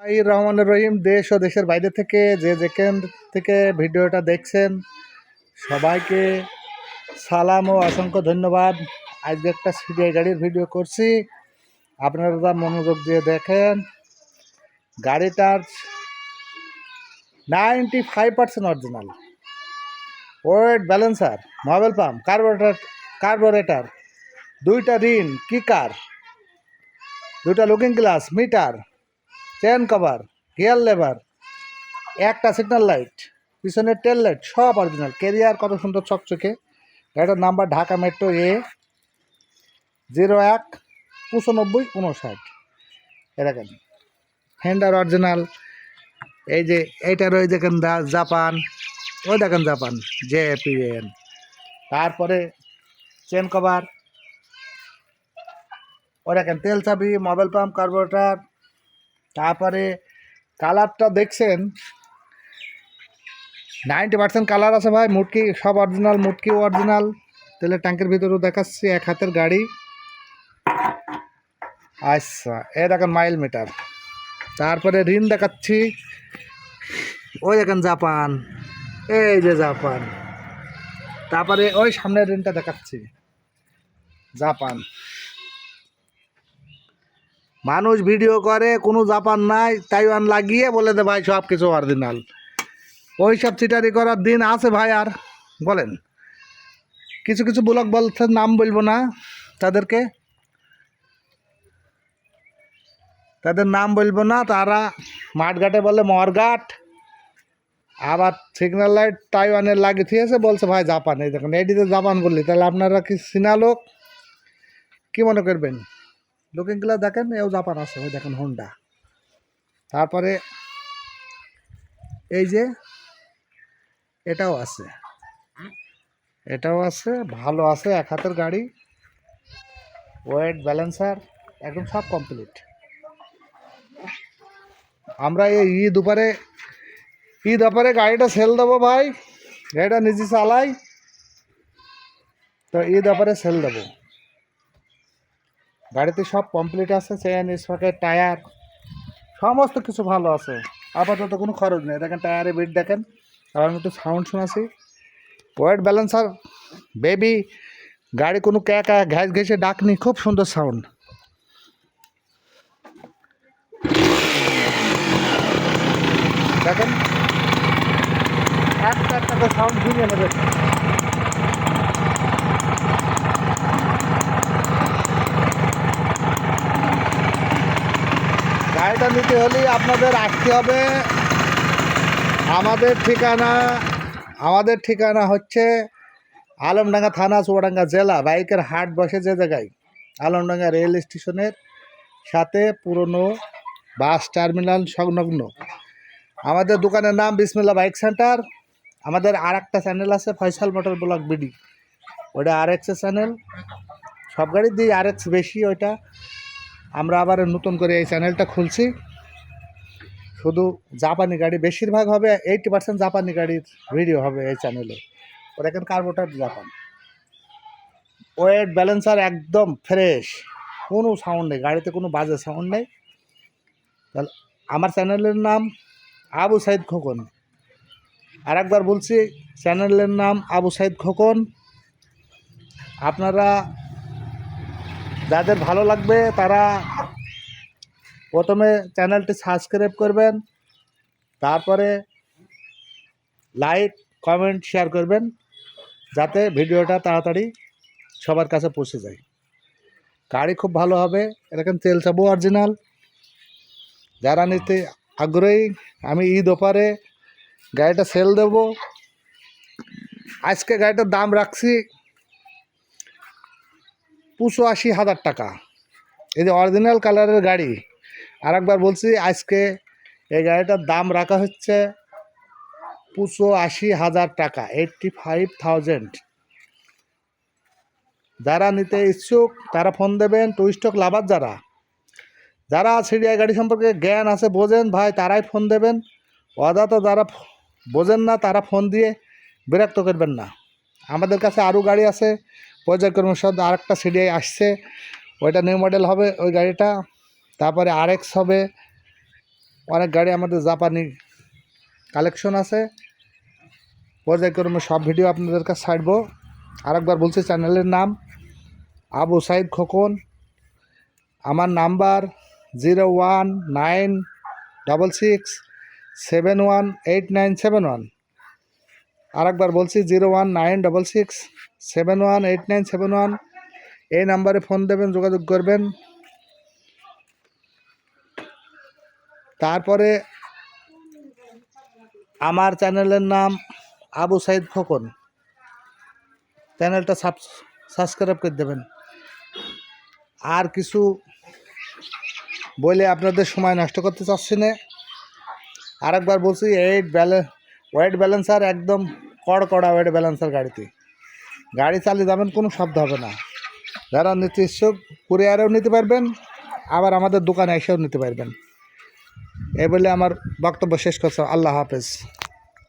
রহমানুর রহিম। দেশ ও দেশের বাইরে থেকে যেখান থেকে ভিডিওটা দেখছেন সবাইকে সালাম ও অসংখ্য ধন্যবাদ। আজকে একটা সিডিআই গাড়ির ভিডিও করছি, আপনারা মনোযোগ দিয়ে দেখেন। গাড়িটার 95% original. Weight balancer, mobile pump, carburettor, দুইটা রিন, কিকার, দুইটা looking glass, meter, chain cover, gear lever, একটা সিগন্যাল লাইট, পিছনের টেল লাইট সব অরিজিনাল। ক্যারিয়ার কত সুন্দর চকচকে। গাড়িটার নাম্বার ঢাকা মেট্রো A01955959। এরকম ফেন্ডার অরিজিনাল। এই যে এইটার ওই দেখেন জাপান, ওই দেখেন জাপান JAPAN। তারপরে চেন কভার, ওই দেখেন তেল চাবি, মোবাইল পাম্প, কার্বোরেটর। তারপরে কালারটা দেখছেন 90% কালার আছে ভাই। মুটকি সব অরিজিনাল, মুটকিও অরিজিনাল। তেলের ট্যাঙ্কের ভিতরেও দেখাচ্ছি, এক হাতের গাড়ি। আচ্ছা, এ দেখেন মাইল মিটার। তারপরে রিন দেখাচ্ছি, ওই দেখেন জাপান, এই যে জাপান। তারপরে ওই সামনের রিনটা দেখাচ্ছি, জাপান। মানুষ ভিডিও করে কোনো জাপান নাই, তাইওয়ান লাগিয়ে বলে দে ভাই সব কিছু অরিজিনাল। ওই সব চিটারি করার দিন আছে ভাই? আর বলেন, কিছু কিছু ব্লগ বলতে নাম বলবো না, তাদের নাম বলবো না। তারা মাঠঘাটে বলে মরঘাট, আবার সিগন্যাল লাইট তাইওয়ানের লাগিয়েছে, বলছে ভাই জাপান। এই দেখুন, এইটিতে জাপান বললি, তাহলে আপনারা কি চীনা লোক কী মনে করবেন? লুকিং গ্লাস দেখেন, এও জাপান আছে, ওই দেখেন হোন্ডা। তারপরে এই যে এটাও আছে, ভালো আছে, এক হাতের গাড়ি। ওয়েট ব্যালেন্সার একদম সব কমপ্লিট। আমরা এই ঈদ অফারে গাড়িটা সেল দেবো ভাই। গাড়িটা নিজে চালাই, তো ঈদ অফারে সেল দেবো। গাড়িতে সব কমপ্লিট আছে, চেন, স্পকেট, টায়ার সমস্ত কিছু ভালো আছে। আপাতত কোনো খরচ নেই। দেখেন টায়ারে বিট দেখেন, আর আমি একটু সাউন্ড শোনাছি। ওয়েট ব্যালেন্সার বেবি গাড়ি, কোনো ক্যাকা ঘ্যাস ঘেসে ডাকনি, খুব সুন্দর সাউন্ড। দেখেন একটা একটা করে সাউন্ড ঘুরিয়ে নেবে। গাড়িটা নিতে হলে আপনাদের আসতে হবে। আমাদের ঠিকানা হচ্ছে আলমডাঙ্গা থানা, চুয়াডাঙ্গা জেলা। বাইকের হাট বসে যে জায়গায়, আলমডাঙ্গা রেল স্টেশনের সাথে পুরনো বাস টার্মিনাল সংলগ্ন। আমাদের দোকানের নাম বিসমিল্লাহ বাইক সেন্টার। আমাদের আর একটা চ্যানেল আছে, ফয়সাল মোটর ব্লগ বিডি, ওটা RX চ্যানেল। সব গাড়ি দিয়ে RX বেশি ওইটা। আমরা আবার নতুন করে এই চ্যানেলটা খুলছি। শুধু জাপানি গাড়ি বেশিরভাগ হবে, 80% জাপানি গাড়ির ভিডিও হবে এই চ্যানেলে। ওরা এখন কার্বোরেটর জাপান। ওয়েট ব্যালেন্সার একদম ফ্রেশ, কোনো সাউন্ড নেই গাড়িতে, কোনো বাজে সাউন্ড নেই। তাহলে আমার চ্যানেলের নাম আবু সাইদ খোকন। আর একবার বলছি, চ্যানেলের নাম আবু সাইদ খোকন। আপনারা যাদের ভালো লাগবে তারা প্রথমে চ্যানেলটি সাবস্ক্রাইব করবেন, তারপরে লাইক, কমেন্ট, শেয়ার করবেন, যাতে ভিডিওটা তাড়াতাড়ি সবার কাছে পৌঁছে যায়। গাড়ি খুব ভালো হবে। এরকম তেল চাবো অরিজিনাল। যারা নিতে আগ্রহী, আমি ঈদ অফারে গাড়িটা সেল দেব। আজকে গাড়িটার দাম রাখছি 85,000 টাকা। এই যে অরিজিনাল কালারের গাড়ি। আর একবার বলছি, আজকে এই গাড়িটার দাম রাখা হচ্ছে 85,000 টাকা, 85,000। যারা নিতে ইচ্ছুক তারা ফোন দেবেন। টু স্টক লাভার যারা সিডিআই গাড়ি সম্পর্কে জ্ঞান আছে, বোঝেন ভাই, তারাই ফোন দেবেন। অযথা যারা বোঝেন না তারা ফোন দিয়ে বিরক্ত করবেন না। আমাদের কাছে আরও গাড়ি আছে, পর্যায়ক্রমের সাথে আরেকটা সিডিআই আসছে, ওইটা নিউ মডেল হবে ওই গাড়িটা। তারপরে RX হবে, অনেক গাড়ি আমাদের জাপানি কালেকশন আছে। পর্যায়ক্রমে সব ভিডিও আপনাদের কাছে ছাড়বো। আরেকবার বলছি, চ্যানেলের নাম আবু সাইদ খোকন। আমার নাম্বার 01966718971। আরেকবার বলছি 01966718971। এই নাম্বারে ফোন দেবেন, যোগাযোগ করবেন। তারপরে আমার চ্যানেলের নাম আবু সাইদ খোকন, চ্যানেলটা সাবস্ক্রাইব করে দেবেন। আর কিছু বলে আপনাদের সময় নষ্ট করতে চাচ্ছি না। আরেকবার বলছি, ওয়েট ব্যালেন্সার একদম কড়কড়া ওয়েট ব্যালেন্সার গাড়িতে গাড়ি চালিয়ে যাবেন, কোনো শব্দ হবে না। যারা নিতে ইচ্ছুক কুরিয়ারেও নিতে পারবেন, আবার আমাদের দোকানে এসেও নিতে পারবেন। এই বলে আমার বক্তব্য শেষ করছি। আল্লাহ হাফেজ।